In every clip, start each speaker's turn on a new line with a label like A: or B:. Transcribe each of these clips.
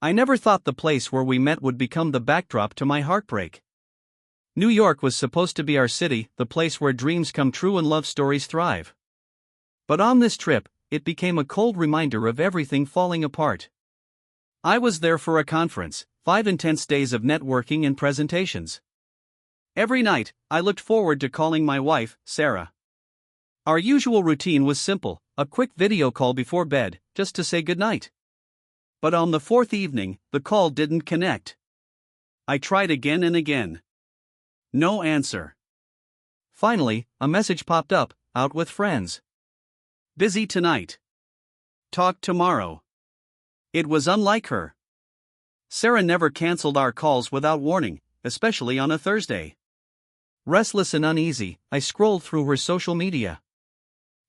A: I never thought the place where we met would become the backdrop to my heartbreak. New York was supposed to be our city, the place where dreams come true and love stories thrive. But on this trip, it became a cold reminder of everything falling apart. I was there for a conference, 5 intense days of networking and presentations. Every night, I looked forward to calling my wife, Sarah. Our usual routine was simple, a quick video call before bed, just to say goodnight. But on the 4th evening, the call didn't connect. I tried again and again. No answer. Finally, a message popped up, out with friends. Busy tonight. Talk tomorrow. It was unlike her. Sarah never canceled our calls without warning, especially on a Thursday. Restless and uneasy, I scrolled through her social media.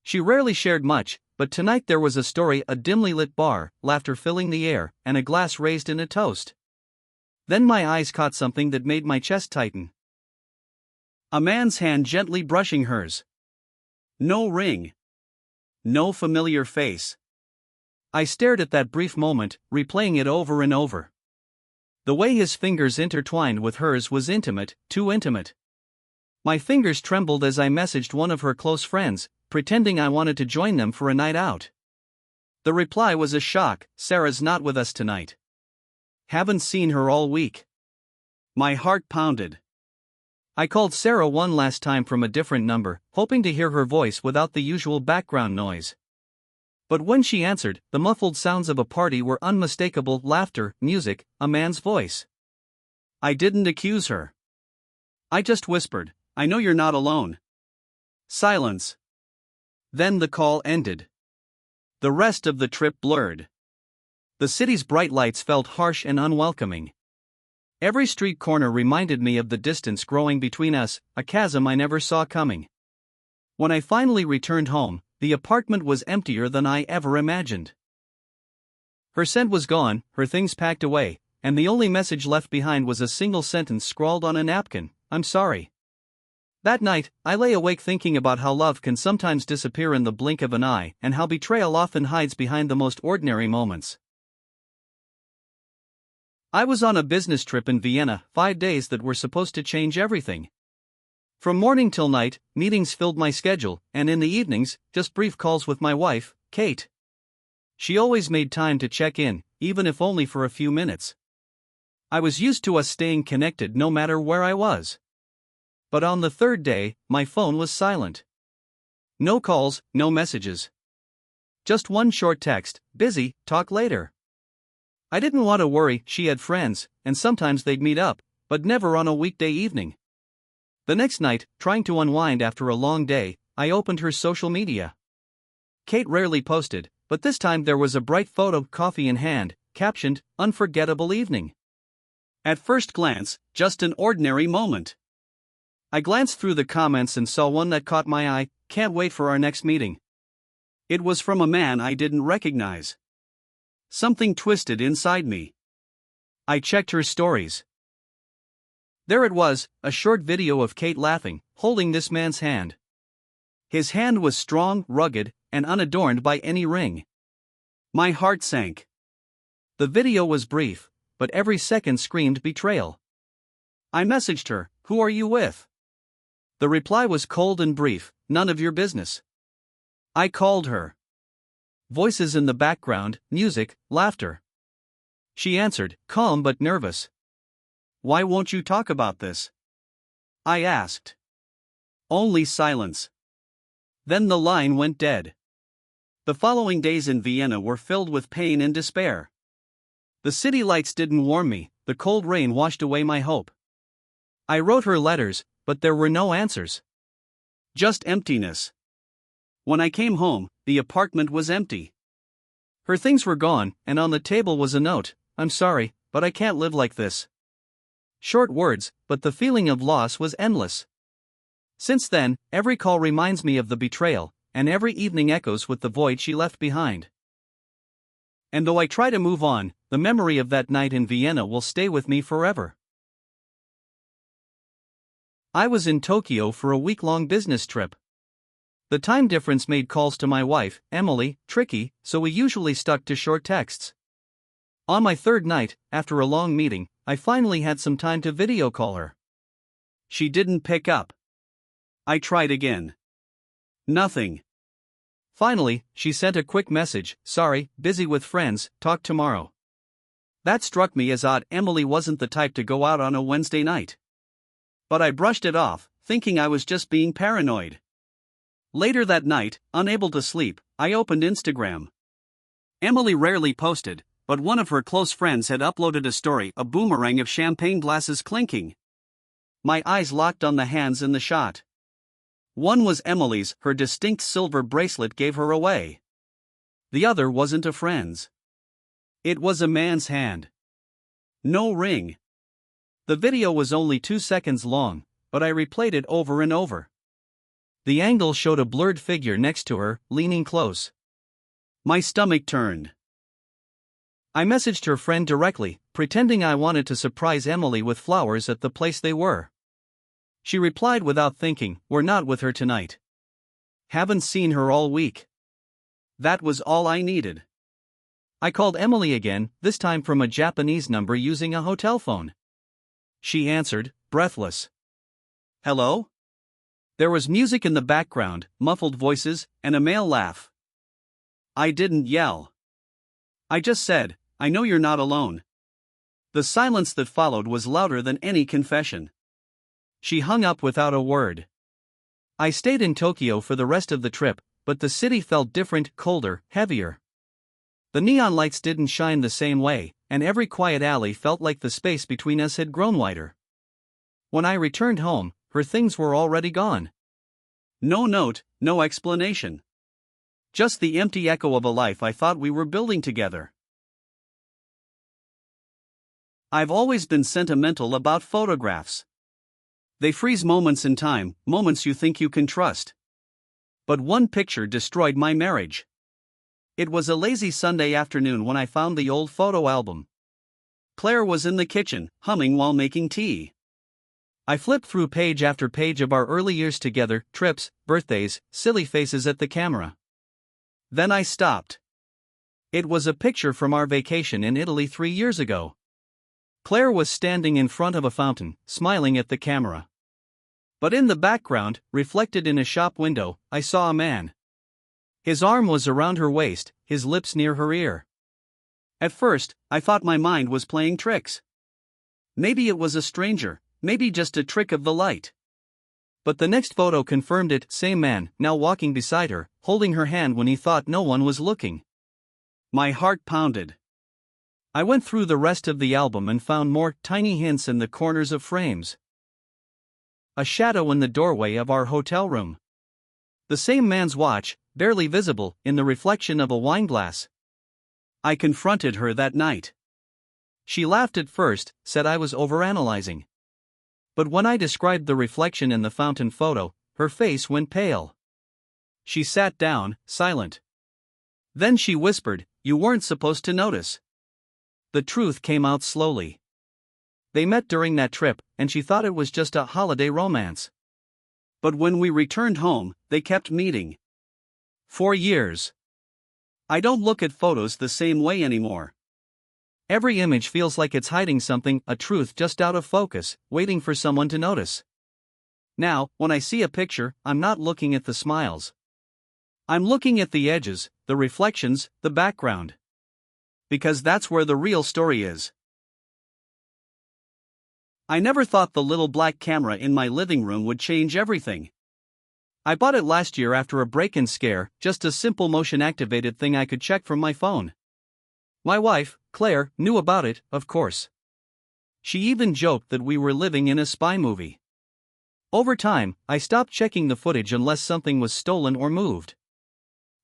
A: She rarely shared much, but tonight there was a story: a dimly lit bar, laughter filling the air, and a glass raised in a toast. Then my eyes caught something that made my chest tighten. A man's hand gently brushing hers. No ring. No familiar face. I stared at that brief moment, replaying it over and over. The way his fingers intertwined with hers was intimate, too intimate. My fingers trembled as I messaged one of her close friends, pretending I wanted to join them for a night out. The reply was a shock: "Sarah's not with us tonight. Haven't seen her all week." My heart pounded. I called Sarah one last time from a different number, hoping to hear her voice without the usual background noise. But when she answered, the muffled sounds of a party were unmistakable: laughter, music, a man's voice. I didn't accuse her. I just whispered, "I know you're not alone." Silence. Then the call ended. The rest of the trip blurred. The city's bright lights felt harsh and unwelcoming. Every street corner reminded me of the distance growing between us, a chasm I never saw coming. When I finally returned home, the apartment was emptier than I ever imagined. Her scent was gone, her things packed away, and the only message left behind was a single sentence scrawled on a napkin: "I'm sorry." That night, I lay awake thinking about how love can sometimes disappear in the blink of an eye, and how betrayal often hides behind the most ordinary moments. I was on a business trip in Vienna, 5 days that were supposed to change everything. From morning till night, meetings filled my schedule, and in the evenings, just brief calls with my wife, Kate. She always made time to check in, even if only for a few minutes. I was used to us staying connected no matter where I was. But on the 3rd day, my phone was silent. No calls, no messages. Just one short text: "Busy, talk later." I didn't want to worry, she had friends, and sometimes they'd meet up, but never on a weekday evening. The next night, trying to unwind after a long day, I opened her social media. Kate rarely posted, but this time there was a bright photo, coffee in hand, captioned, "Unforgettable evening." At first glance, just an ordinary moment. I glanced through the comments and saw one that caught my eye: "Can't wait for our next meeting." It was from a man I didn't recognize. Something twisted inside me. I checked her stories. There it was, a short video of Kate laughing, holding this man's hand. His hand was strong, rugged, and unadorned by any ring. My heart sank. The video was brief, but every second screamed betrayal. I messaged her, "Who are you with?" The reply was cold and brief: "None of your business." I called her. Voices in the background, music, laughter. She answered, calm but nervous. "Why won't you talk about this?" I asked. Only silence. Then the line went dead. The following days in Vienna were filled with pain and despair. The city lights didn't warm me, the cold rain washed away my hope. I wrote her letters, but there were no answers. Just emptiness. When I came home, the apartment was empty. Her things were gone, and on the table was a note: "I'm sorry, but I can't live like this." Short words, but the feeling of loss was endless. Since then, every call reminds me of the betrayal, and every evening echoes with the void she left behind. And though I try to move on, the memory of that night in Vienna will stay with me forever. I was in Tokyo for a week-long business trip. The time difference made calls to my wife, Emily, tricky, so we usually stuck to short texts. On my third night, after a long meeting, I finally had some time to video call her. She didn't pick up. I tried again. Nothing. Finally, she sent a quick message, "Sorry, busy with friends, talk tomorrow." That struck me as odd. Emily wasn't the type to go out on a Wednesday night. But I brushed it off, thinking I was just being paranoid. Later that night, unable to sleep, I opened Instagram. Emily rarely posted, but one of her close friends had uploaded a story, a boomerang of champagne glasses clinking. My eyes locked on the hands in the shot. One was Emily's, her distinct silver bracelet gave her away. The other wasn't a friend's. It was a man's hand. No ring. The video was only 2 seconds long, but I replayed it over and over. The angle showed a blurred figure next to her, leaning close. My stomach turned. I messaged her friend directly, pretending I wanted to surprise Emily with flowers at the place they were. She replied without thinking, "We're not with her tonight. Haven't seen her all week." That was all I needed. I called Emily again, this time from a Japanese number using a hotel phone. She answered, breathless. "Hello?" There was music in the background, muffled voices, and a male laugh. I didn't yell. I just said, "I know you're not alone." The silence that followed was louder than any confession. She hung up without a word. I stayed in Tokyo for the rest of the trip, but the city felt different, colder, heavier. The neon lights didn't shine the same way, and every quiet alley felt like the space between us had grown wider. When I returned home, her things were already gone. No note, no explanation. Just the empty echo of a life I thought we were building together. I've always been sentimental about photographs. They freeze moments in time, moments you think you can trust. But one picture destroyed my marriage. It was a lazy Sunday afternoon when I found the old photo album. Claire was in the kitchen, humming while making tea. I flipped through page after page of our early years together, trips, birthdays, silly faces at the camera. Then I stopped. It was a picture from our vacation in Italy 3 years ago. Claire was standing in front of a fountain, smiling at the camera. But in the background, reflected in a shop window, I saw a man. His arm was around her waist, his lips near her ear. At first, I thought my mind was playing tricks. Maybe it was a stranger, maybe just a trick of the light. But the next photo confirmed it, same man, now walking beside her, holding her hand when he thought no one was looking. My heart pounded. I went through the rest of the album and found more tiny hints in the corners of frames. A shadow in the doorway of our hotel room. The same man's watch, barely visible, in the reflection of a wine glass. I confronted her that night. She laughed at first, said I was overanalyzing. But when I described the reflection in the fountain photo, her face went pale. She sat down, silent. Then she whispered, "You weren't supposed to notice." The truth came out slowly. They met during that trip, and she thought it was just a holiday romance. But when we returned home, they kept meeting. 4 years. I don't look at photos the same way anymore. Every image feels like it's hiding something, a truth just out of focus, waiting for someone to notice. Now, when I see a picture, I'm not looking at the smiles. I'm looking at the edges, the reflections, the background. Because that's where the real story is. I never thought the little black camera in my living room would change everything. I bought it last year after a break-in scare, just a simple motion-activated thing I could check from my phone. My wife, Claire, knew about it, of course. She even joked that we were living in a spy movie. Over time, I stopped checking the footage unless something was stolen or moved.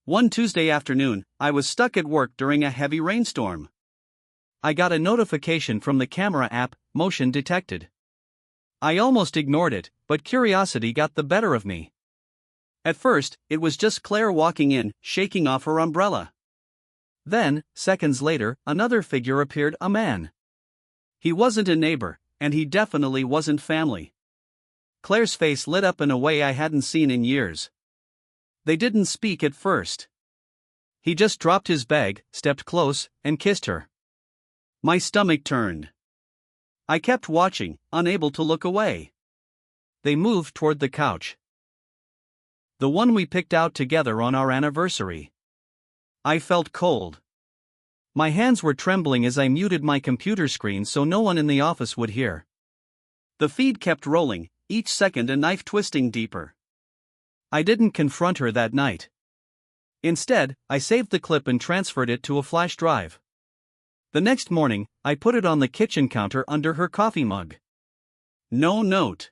A: One Tuesday afternoon, I was stuck at work during a heavy rainstorm. I got a notification from the camera app, motion detected. I almost ignored it, but curiosity got the better of me. At first, it was just Claire walking in, shaking off her umbrella. Then, seconds later, another figure appeared, a man. He wasn't a neighbor, and he definitely wasn't family. Claire's face lit up in a way I hadn't seen in years. They didn't speak at first. He just dropped his bag, stepped close, and kissed her. My stomach turned. I kept watching, unable to look away. They moved toward the couch. The one we picked out together on our anniversary. I felt cold. My hands were trembling as I muted my computer screen so no one in the office would hear. The feed kept rolling, each second a knife twisting deeper. I didn't confront her that night. Instead, I saved the clip and transferred it to a flash drive. The next morning, I put it on the kitchen counter under her coffee mug. No note.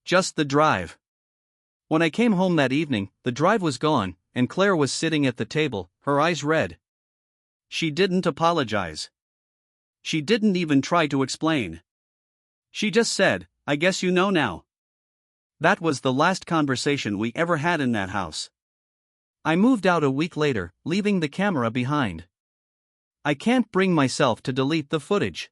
A: Just the drive. When I came home that evening, the drive was gone, and Claire was sitting at the table, her eyes red. She didn't apologize. She didn't even try to explain. She just said, "I guess you know now." That was the last conversation we ever had in that house. I moved out a week later, leaving the camera behind. I can't bring myself to delete the footage.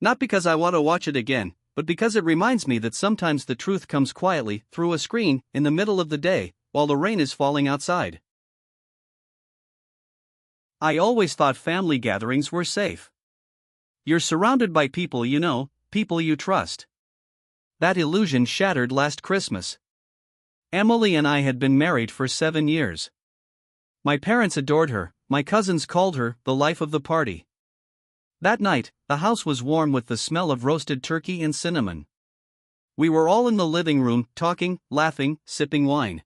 A: Not because I want to watch it again, but because it reminds me that sometimes the truth comes quietly through a screen in the middle of the day, while the rain is falling outside. I always thought family gatherings were safe. You're surrounded by people you know, people you trust. That illusion shattered last Christmas. Emily and I had been married for 7 years. My parents adored her, my cousins called her the life of the party. That night, the house was warm with the smell of roasted turkey and cinnamon. We were all in the living room, talking, laughing, sipping wine.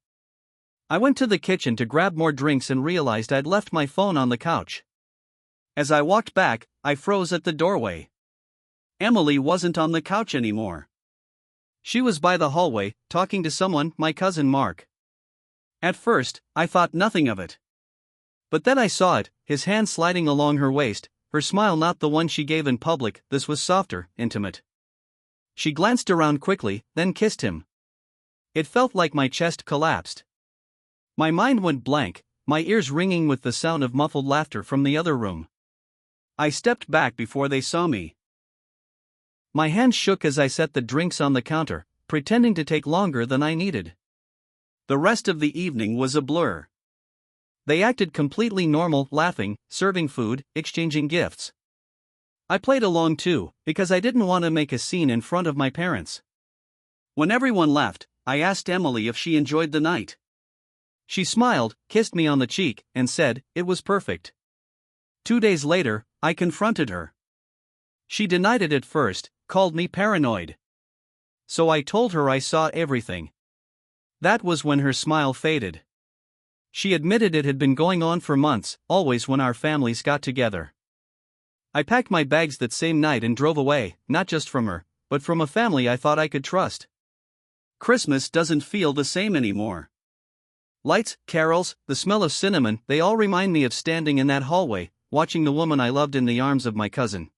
A: I went to the kitchen to grab more drinks and realized I'd left my phone on the couch. As I walked back, I froze at the doorway. Emily wasn't on the couch anymore. She was by the hallway, talking to someone, my cousin Mark. At first, I thought nothing of it. But then I saw it, his hand sliding along her waist, her smile not the one she gave in public, this was softer, intimate. She glanced around quickly, then kissed him. It felt like my chest collapsed. My mind went blank, my ears ringing with the sound of muffled laughter from the other room. I stepped back before they saw me. My hands shook as I set the drinks on the counter, pretending to take longer than I needed. The rest of the evening was a blur. They acted completely normal, laughing, serving food, exchanging gifts. I played along too, because I didn't want to make a scene in front of my parents. When everyone left, I asked Emily if she enjoyed the night. She smiled, kissed me on the cheek, and said, it was perfect. 2 days later, I confronted her. She denied it at first, called me paranoid. So I told her I saw everything. That was when her smile faded. She admitted it had been going on for months, always when our families got together. I packed my bags that same night and drove away, not just from her, but from a family I thought I could trust. Christmas doesn't feel the same anymore. Lights, carols, the smell of cinnamon, they all remind me of standing in that hallway, watching the woman I loved in the arms of my cousin.